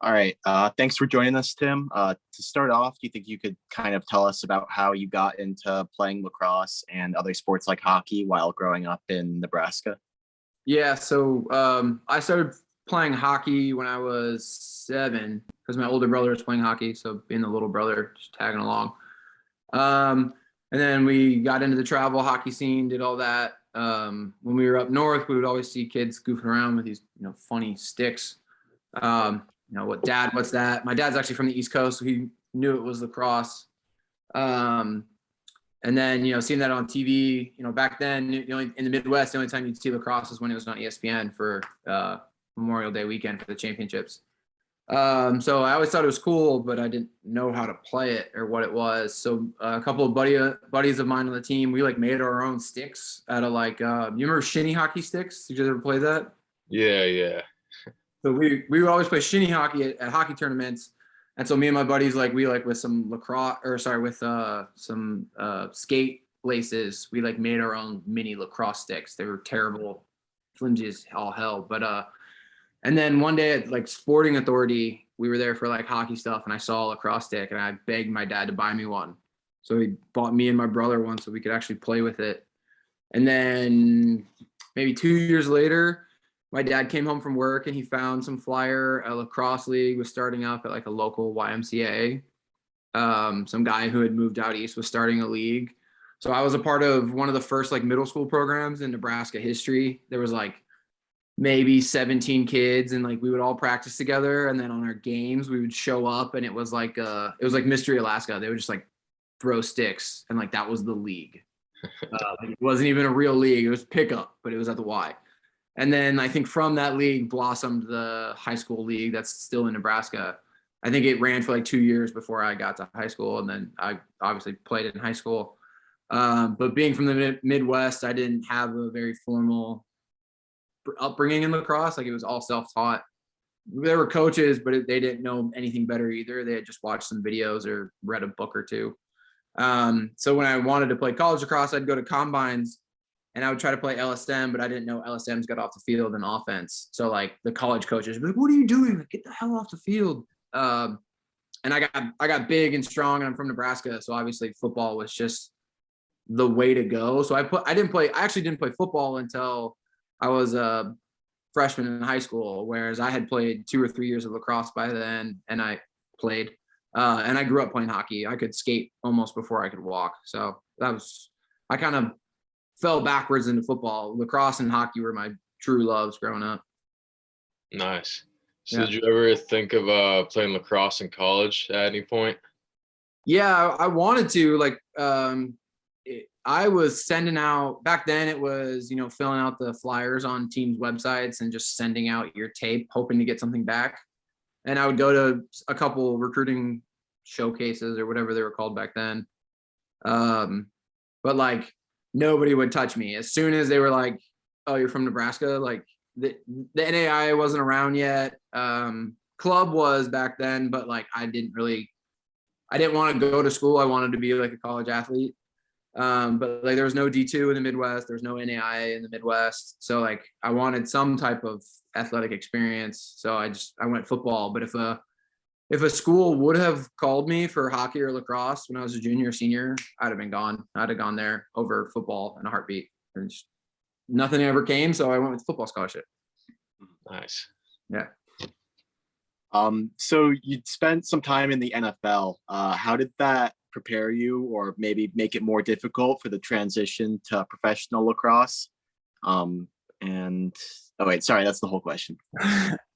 All right. Thanks for joining us, Tim. To start off, do you think you could kind of tell us about how you got into playing lacrosse and other sports like hockey while growing up in Nebraska? Yeah, so I started playing hockey when I was 7 because my older brother was playing hockey. So being the little brother, just tagging along. And then we got into the travel hockey scene, did all that. When we were up north, we would always see kids goofing around with these, funny sticks. What's that? My dad's actually from the East Coast, so he knew it was lacrosse. And then, seeing that on TV, back then, in the Midwest, the only time you'd see lacrosse is when it was on ESPN for Memorial Day weekend for the championships. So I always thought it was cool, but I didn't know how to play it or what it was. So a couple of buddies of mine on the team, we made our own sticks out of you remember shinny hockey sticks? Did you ever play that? Yeah. So we would always play shinny hockey at hockey tournaments. And so me and my buddies, with some some skate laces, we made our own mini lacrosse sticks. They were terrible, flimsy as all hell. But and then one day at Sporting Authority, we were there for hockey stuff, and I saw a lacrosse stick, and I begged my dad to buy me one. So he bought me and my brother one so we could actually play with it. And then maybe 2 years later, my dad came home from work and he found some flyer. A lacrosse league was starting up at a local YMCA. Some guy who had moved out east was starting a league. So I was a part of one of the first middle school programs in Nebraska history. There was maybe 17 kids, and we would all practice together. And then on our games, we would show up, and it was like Mystery Alaska. They would just throw sticks, and that was the league. It wasn't even a real league. It was pickup, but it was at the Y. And then I think from that league blossomed the high school league that's still in Nebraska. I think it ran for 2 years before I got to high school. And then I obviously played in high school. But being from the Midwest, I didn't have a very formal upbringing in lacrosse. It was all self-taught. There were coaches, but they didn't know anything better either. They had just watched some videos or read a book or two. So when I wanted to play college lacrosse, I'd go to combines and I would try to play LSM, but I didn't know LSMs got off the field in offense. So the college coaches would be like, "What are you doing? Get the hell off the field." And I got big and strong, and I'm from Nebraska. So obviously football was just the way to go. So I actually didn't play football until I was a freshman in high school, whereas I had played 2 or 3 years of lacrosse by then, and I played. And I grew up playing hockey. I could skate almost before I could walk. So I kind of fell backwards into football. Lacrosse and hockey were my true loves growing up. Nice. So Yeah. Did you ever think of playing lacrosse in college at any point? Yeah, I wanted to. I was sending out, back then it was, filling out the flyers on teams' websites and just sending out your tape, hoping to get something back. And I would go to a couple recruiting showcases or whatever they were called back then. But nobody would touch me. As soon as they were like, "Oh, you're from Nebraska," the NAI wasn't around yet. Club was back then, but I didn't want to go to school. I wanted to be a college athlete. But there was no D2 in the Midwest. There was no NAIA in the Midwest. So I wanted some type of athletic experience. So I went football. But if a school would have called me for hockey or lacrosse when I was a junior or senior, I'd have been gone. I'd have gone there over football in a heartbeat. And nothing ever came. So I went with football scholarship. Nice. Yeah. So you spent some time in the NFL. How did that prepare you, or maybe make it more difficult for the transition to professional lacrosse? Sorry, that's the whole question.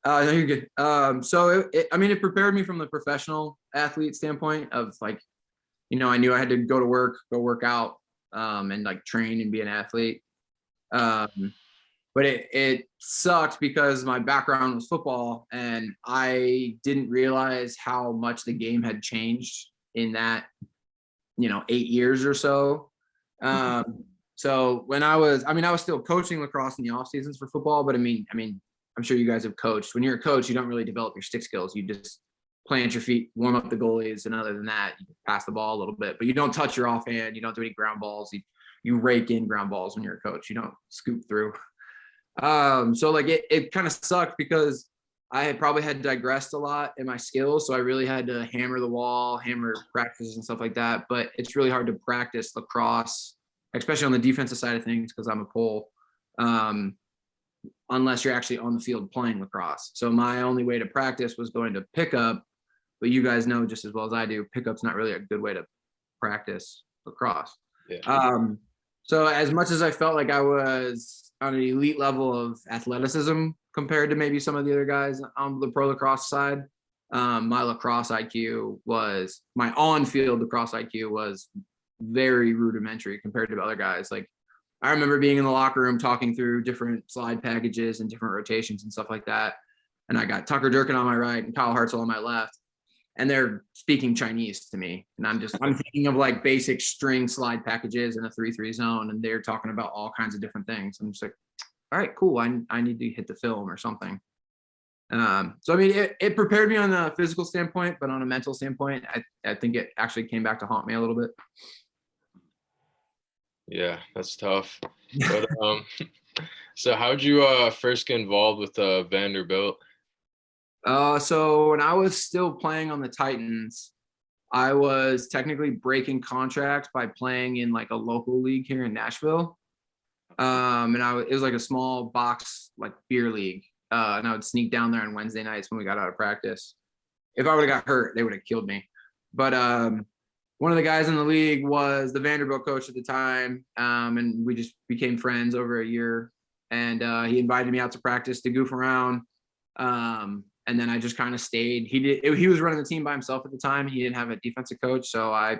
No, you're good. So it prepared me from the professional athlete standpoint of I knew I had to go to work out, and train and be an athlete. But it sucked because my background was football, and I didn't realize how much the game had changed in that, 8 years or so. So when I was still coaching lacrosse in the off seasons for football, but I'm sure you guys have coached. When you're a coach, you don't really develop your stick skills. You just plant your feet, warm up the goalies, and other than that, you pass the ball a little bit, but you don't touch your offhand. You don't do any ground balls. You rake in ground balls when you're a coach. You don't scoop through. So it kind of sucked because I had probably had digressed a lot in my skills. So I really had to hammer the wall, hammer practices and stuff like that. But it's really hard to practice lacrosse, especially on the defensive side of things, because I'm a pole, unless you're actually on the field playing lacrosse. So my only way to practice was going to pickup. But you guys know just as well as I do, pickup's not really a good way to practice lacrosse. Yeah. So as much as I felt like I was on an elite level of athleticism compared to maybe some of the other guys on the pro lacrosse side, my lacrosse IQ was, my on-field lacrosse IQ was very rudimentary compared to other guys. Like I remember being in the locker room talking through different slide packages and different rotations and stuff like that. And I got Tucker Durkin on my right and Kyle Hartzell on my left. And they're speaking Chinese to me. And I'm thinking of like basic string slide packages in a 3-3 zone. And they're talking about all kinds of different things. I'm just like, all right, cool. I need to hit the film or something. So, I mean, it prepared me on a physical standpoint, but on a mental standpoint, I think it actually came back to haunt me a little bit. Yeah, that's tough. But so how'd you first get involved with Vanderbilt? So when I was still playing on the Titans, I was technically breaking contracts by playing in like a local league here in Nashville. And it was like a small box, like beer league. And I would sneak down there on Wednesday nights when we got out of practice. If I would have got hurt, they would have killed me. But one of the guys in the league was the Vanderbilt coach at the time. And we just became friends over a year. And he invited me out to practice to goof around. And then I just kind of stayed. He was running the team by himself at the time. He didn't have a defensive coach. So I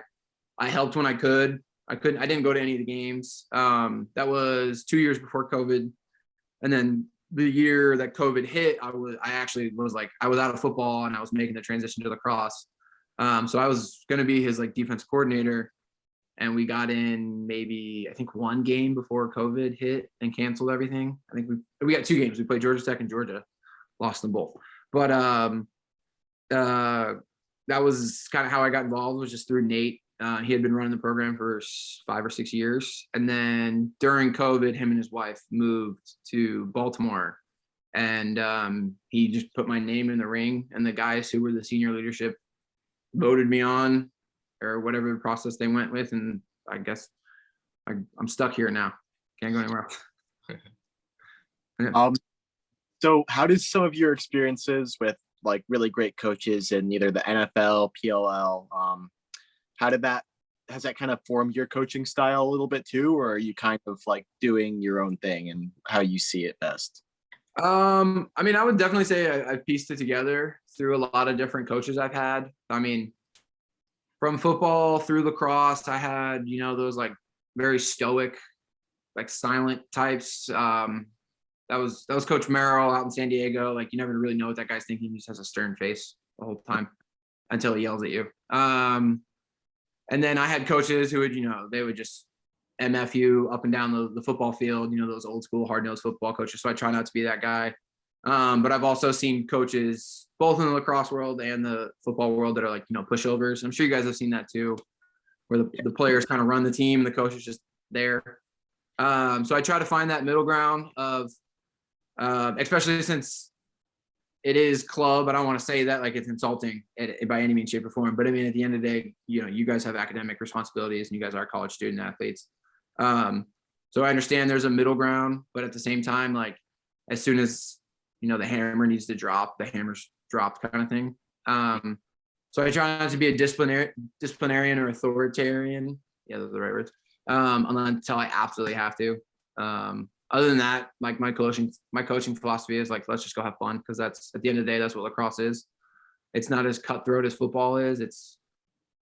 helped when I could. I didn't go to any of the games. That was 2 years before COVID. And then the year that COVID hit, I was out of football and I was making the transition to lacrosse. So I was going to be his like defense coordinator. And we got in maybe, I think, one game before COVID hit and canceled everything. I think we got 2 games. We played Georgia Tech and Georgia, lost them both. But that was kind of how I got involved, was just through Nate. He had been running the program for 5 or 6 years. And then during COVID, him and his wife moved to Baltimore. And he just put my name in the ring. And the guys who were the senior leadership voted me on, or whatever process they went with. And I guess I'm stuck here now. Can't go anywhere else. So how did some of your experiences with like really great coaches in either the NFL, PLL, has that kind of formed your coaching style a little bit too, or are you kind of like doing your own thing and how you see it best? I mean, I would definitely say I've pieced it together through a lot of different coaches I've had. I mean, from football through lacrosse, I had, those like very stoic, like silent types. That was Coach Merrill out in San Diego. Like, you never really know what that guy's thinking. He just has a stern face the whole time until he yells at you. And then I had coaches who would, they would just MF you up and down the football field, those old school hard-nosed football coaches. So I try not to be that guy. But I've also seen coaches both in the lacrosse world and the football world that are like, pushovers. I'm sure you guys have seen that too, where the players kind of run the team and the coach is just there. So I try to find that middle ground of, especially since it is club. I don't want to say that like it's insulting by any means, shape, or form. But I mean, at the end of the day, you guys have academic responsibilities and you guys are college student athletes. So I understand there's a middle ground, but at the same time, like as soon as, the hammer needs to drop, the hammer's dropped kind of thing. So I try not to be a disciplinarian or authoritarian. Yeah, those are the right words. Until I absolutely have to. Other than that, like my coaching philosophy is like, let's just go have fun, because that's, at the end of the day, that's what lacrosse is. It's not as cutthroat as football is. It's,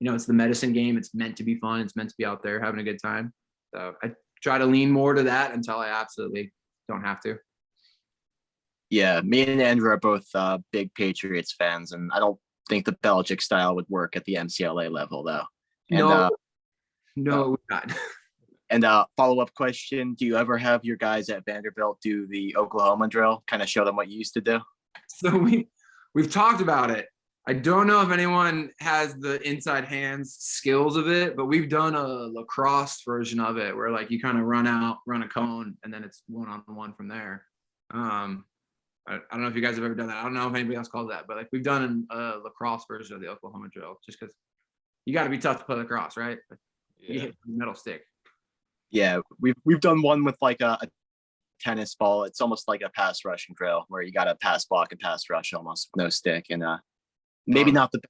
it's the medicine game. It's meant to be fun. It's meant to be out there having a good time. So I try to lean more to that until I absolutely don't have to. Yeah, me and Andrew are both big Patriots fans, and I don't think the Belichick style would work at the MCLA level, though. And, no, not. And follow-up question, do you ever have your guys at Vanderbilt do the Oklahoma drill, kind of show them what you used to do? So we've talked about it. I don't know if anyone has the inside hands skills of it, but we've done a lacrosse version of it where like you kind of run a cone and then it's one-on-one from there. I don't know if you guys have ever done that. I don't know if anybody else calls that, but like we've done a lacrosse version of the Oklahoma drill, just because you got to be tough to play lacrosse, right? You hit the metal stick. Yeah, we've done one with like a tennis ball. It's almost like a pass rushing drill where you got to pass block and pass rush almost with no stick, and maybe not the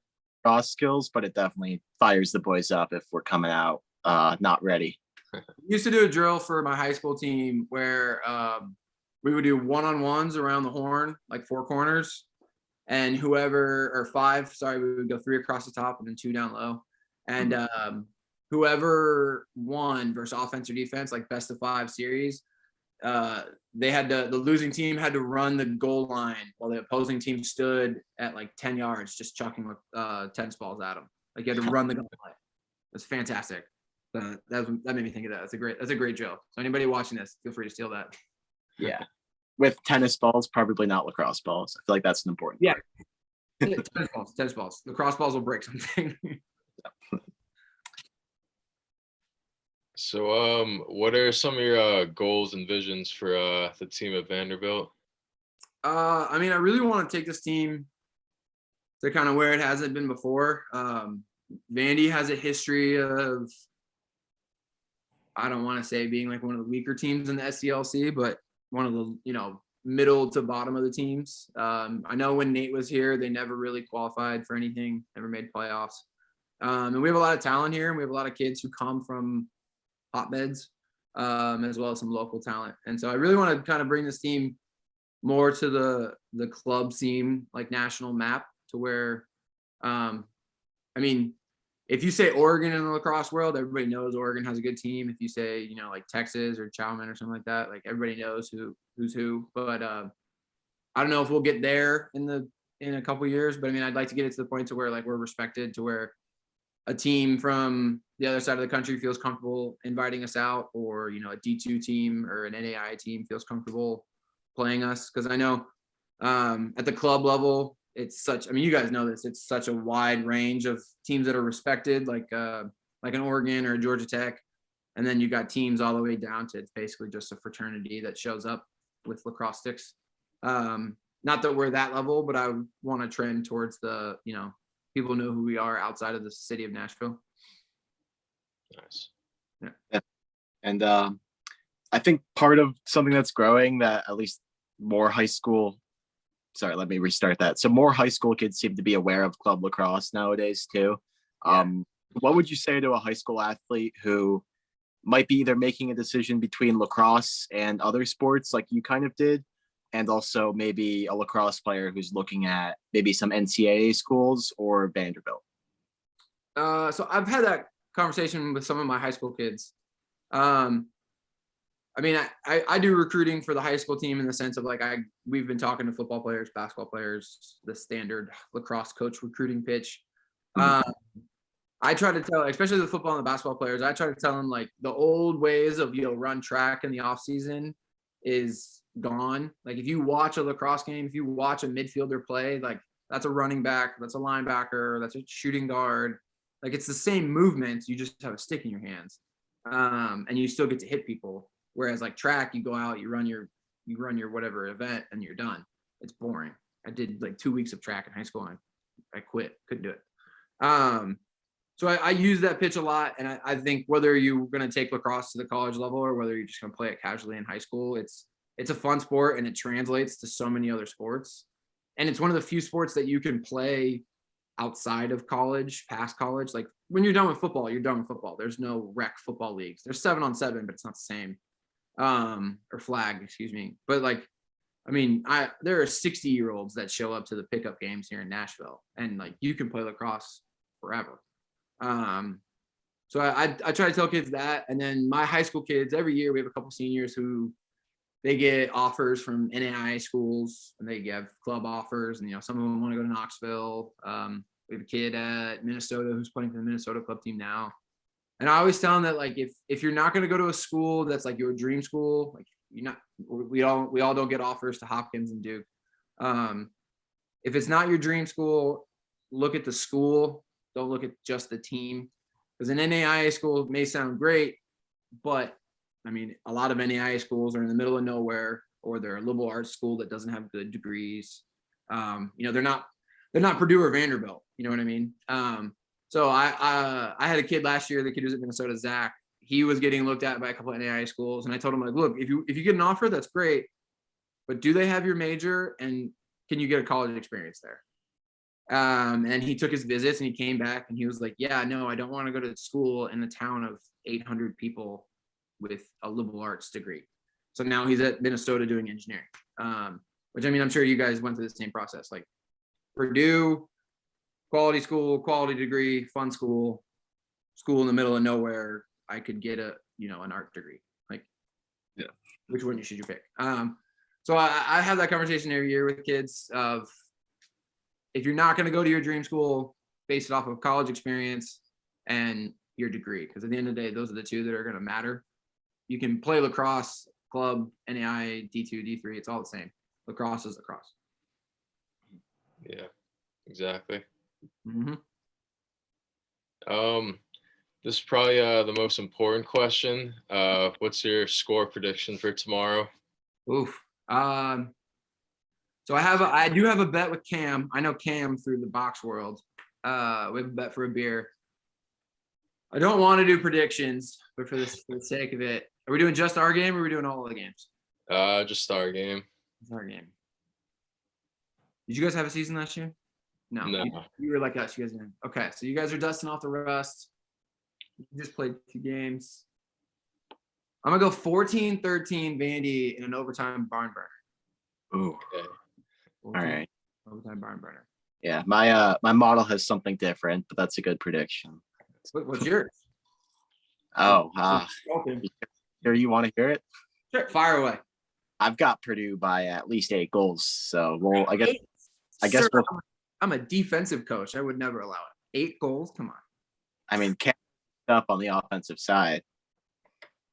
cross skills, but it definitely fires the boys up if we're coming out not ready. We used to do a drill for my high school team where we would do one-on-ones around the horn, like 4 corners, and we would go 3 across the top and then 2 down low. And whoever won versus offense or defense, like best of 5 series, the losing team had to run the goal line while the opposing team stood at like 10 yards, just chucking tennis balls at them. Like you had to run the goal line. It's fantastic. That made me think of that. That's a great drill. So anybody watching this, feel free to steal that. Yeah, with tennis balls, probably not lacrosse balls. I feel like that's an important part. Tennis balls. Lacrosse balls will break something. So, what are some of your goals and visions for the team at Vanderbilt? I mean, I really want to take this team to kind of where it hasn't been before. Vandy has a history of, I don't want to say being like one of the weaker teams in the SCLC, but one of the, middle to bottom of the teams. I know when Nate was here, they never really qualified for anything, never made playoffs. And we have a lot of talent here, and we have a lot of kids who come from hotbeds, as well as some local talent. And so I really want to kind of bring this team more to the club scene, like national map, to where, I mean, if you say Oregon in the lacrosse world, everybody knows Oregon has a good team. If you say, like Texas or Chowman or something like that, like everybody knows who's who. But I don't know if we'll get there in a couple of years. But I mean, I'd like to get it to the point to where like we're respected, to where a team from the other side of the country feels comfortable inviting us out, or a D2 team or an NAI team feels comfortable playing us. Because I know at the club level, it's such, I mean, you guys know this, it's such a wide range of teams that are respected, like an Oregon or a Georgia Tech. And then you got teams all the way down to, it's basically just a fraternity that shows up with lacrosse sticks. Not that we're that level, but I want to trend towards the, people know who we are outside of the city of Nashville. Nice. Yeah. And I think part of something that's growing, that at least more high school, let me restart that. So more high school kids seem to be aware of club lacrosse nowadays too. What would you say to a high school athlete who might be either making a decision between lacrosse and other sports like you kind of did, and also maybe a lacrosse player who's looking at maybe some NCAA schools or Vanderbilt? So I've had that conversation with some of my high school kids. I mean, I do recruiting for the high school team in the sense of like, we've been talking to football players, basketball players, the standard lacrosse coach recruiting pitch. I try to tell, especially the football and the basketball players, I try to tell them like the old ways of, run track in the off season is gone. Like if you watch a lacrosse game, if you watch a midfielder play, like that's a running back, that's a linebacker, that's a shooting guard. Like it's the same movements, you just have a stick in your hands. And you still get to hit people. Whereas like track, you go out, you run your whatever event and you're done. It's boring. I did like 2 weeks of track in high school and I quit, couldn't do it. So I use that pitch a lot. And I think whether you're going to take lacrosse to the college level or whether you're just going to play it casually in high school, it's a fun sport and it translates to so many other sports. And it's one of the few sports that you can play outside of college, past college. Like when you're done with football, you're done with football. There's no rec football leagues. There's 7-on-7, but it's not the same. Or flag, excuse me. But like, I mean, there are 60-year-olds that show up to the pickup games here in Nashville, and like you can play lacrosse forever. So I try to tell kids that, and then my high school kids, every year we have a couple seniors who they get offers from NAIA schools, and they have club offers, and some of them want to go to Knoxville. We have a kid at Minnesota who's playing for the Minnesota club team now. And I always tell them that like if you're not going to go to a school that's like your dream school, like we all don't get offers to Hopkins and Duke. If it's not your dream school, look at the school. Don't look at just the team, because an NAIA school may sound great, but I mean a lot of NAIA schools are in the middle of nowhere. or they're a liberal arts school that doesn't have good degrees. They're not Purdue or Vanderbilt. You know what I mean? So I had a kid last year. The kid was at Minnesota, Zach. He was getting looked at by a couple of NAIA schools, and I told him, like, look, if you get an offer, that's great, but do they have your major, and can you get a college experience there? And he took his visits, and he came back, and he was like, yeah, no, I don't want to go to school in a town of 800 people with a liberal arts degree. So now he's at Minnesota doing engineering, which, I mean, I'm sure you guys went through the same process. Like Purdue, quality school, quality degree, fun school in the middle of nowhere. I could get an art degree. Like, yeah, which one should you pick? So I have that conversation every year with kids of, if you're not going to go to your dream school, base it off of college experience and your degree. Because at the end of the day, those are the two that are going to matter. You can play lacrosse, club, NAIA, D2, D3. It's all the same. Lacrosse is lacrosse. Yeah, exactly. Mm-hmm. This is probably the most important question. What's your score prediction for tomorrow? Oof. So I do have a bet with Cam. I know Cam through the box world. We have a bet for a beer. I don't want to do predictions, but for the sake of it, are we doing just our game or are we doing all of the games? Just our game. It's our game. Did you guys have a season last year? No. No. You were like us. You guys didn't. Okay, so you guys are dusting off the rust. You just played 2 games. I'm gonna go 14-13 Vandy in an overtime barn burner. Ooh. Okay. All right. Overtime barn burner. Yeah, my model has something different, but that's a good prediction. What's yours? Oh, Okay. here, you want to hear it? Sure. Fire away. I've got Purdue by at least 8 goals. So, well, I guess Sir, we'll, I'm a defensive coach. I would never allow it. 8 goals? Come on. I mean, Cam up on the offensive side.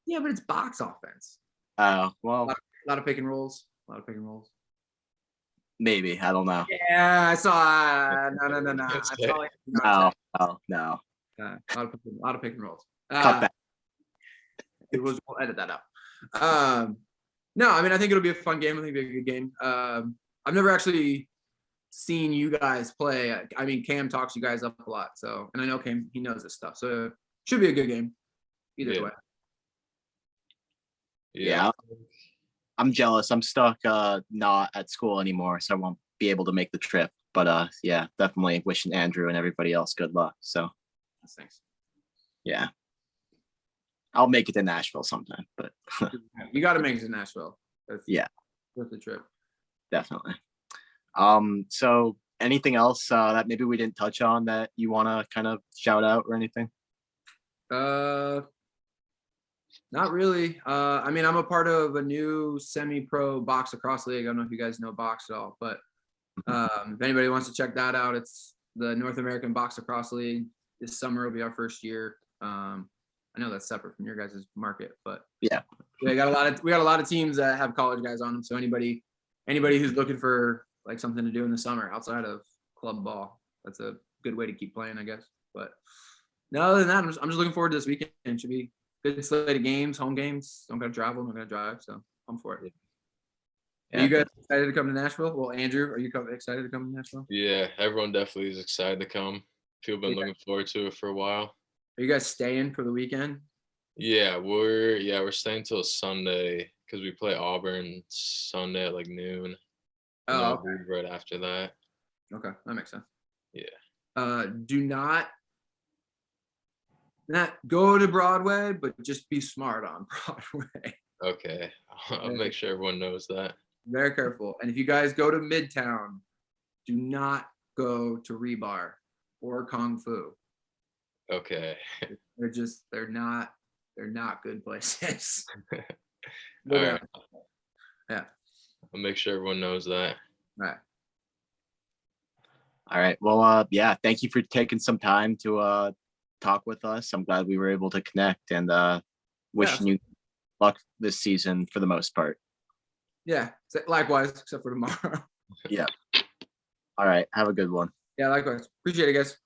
Yeah, but it's box offense. Oh, well, A lot of pick and rolls. maybe. I don't know. Yeah, I saw. No. I saw like, No. a lot of pick and rolls. Cut that. We'll edit that out. No, I mean, I think it'll be a fun game. I think it'll be a good game. I've never actually seen you guys play. I mean, Cam talks you guys up a lot, so, and I know Cam, he knows this stuff, so should be a good game either way. Yeah. I'm jealous. I'm stuck not at school anymore, so I won't be able to make the trip. But yeah, definitely wishing Andrew and everybody else good luck. So Thanks. yeah. I'll make it to Nashville sometime, but You got to make it to Nashville. Yeah. Worth the trip. Definitely. So anything else that maybe we didn't touch on that you want to kind of shout out or anything? Not really. I mean, I'm a part of a new semi-pro box lacrosse league. I don't know if you guys know box at all, but if anybody wants to check that out, it's the North American Box Lacrosse League. This summer will be our first year. I know that's separate from your guys' market, but yeah, we got a lot of teams that have college guys on them. So anybody who's looking for like something to do in the summer outside of club ball, that's a good way to keep playing, I guess. But no, other than that, I'm just looking forward to this weekend. It should be good slate of games, home games. Don't gotta travel, don't gotta drive, so I'm for it. Are you guys excited to come to Nashville? Well, Andrew, are you excited to come to Nashville? Yeah, everyone definitely is excited to come. People have been looking forward to it for a while. Are you guys staying for the weekend? Yeah, we're staying till Sunday because we play Auburn Sunday at like noon. Oh, okay. Right after that. Okay, that makes sense. Yeah. Do not go to Broadway, but just be smart on Broadway. Okay, I'll make sure everyone knows that. Very careful. And if you guys go to Midtown, do not go to Rebar or Kung Fu. Okay. They're not good places. All right. Yeah. I'll make sure everyone knows that. All right. Well, yeah, thank you for taking some time to talk with us. I'm glad we were able to connect, and wishing you luck this season for the most part. Yeah, likewise, except for tomorrow. Yeah. All right. Have a good one. Yeah, likewise. Appreciate it, guys.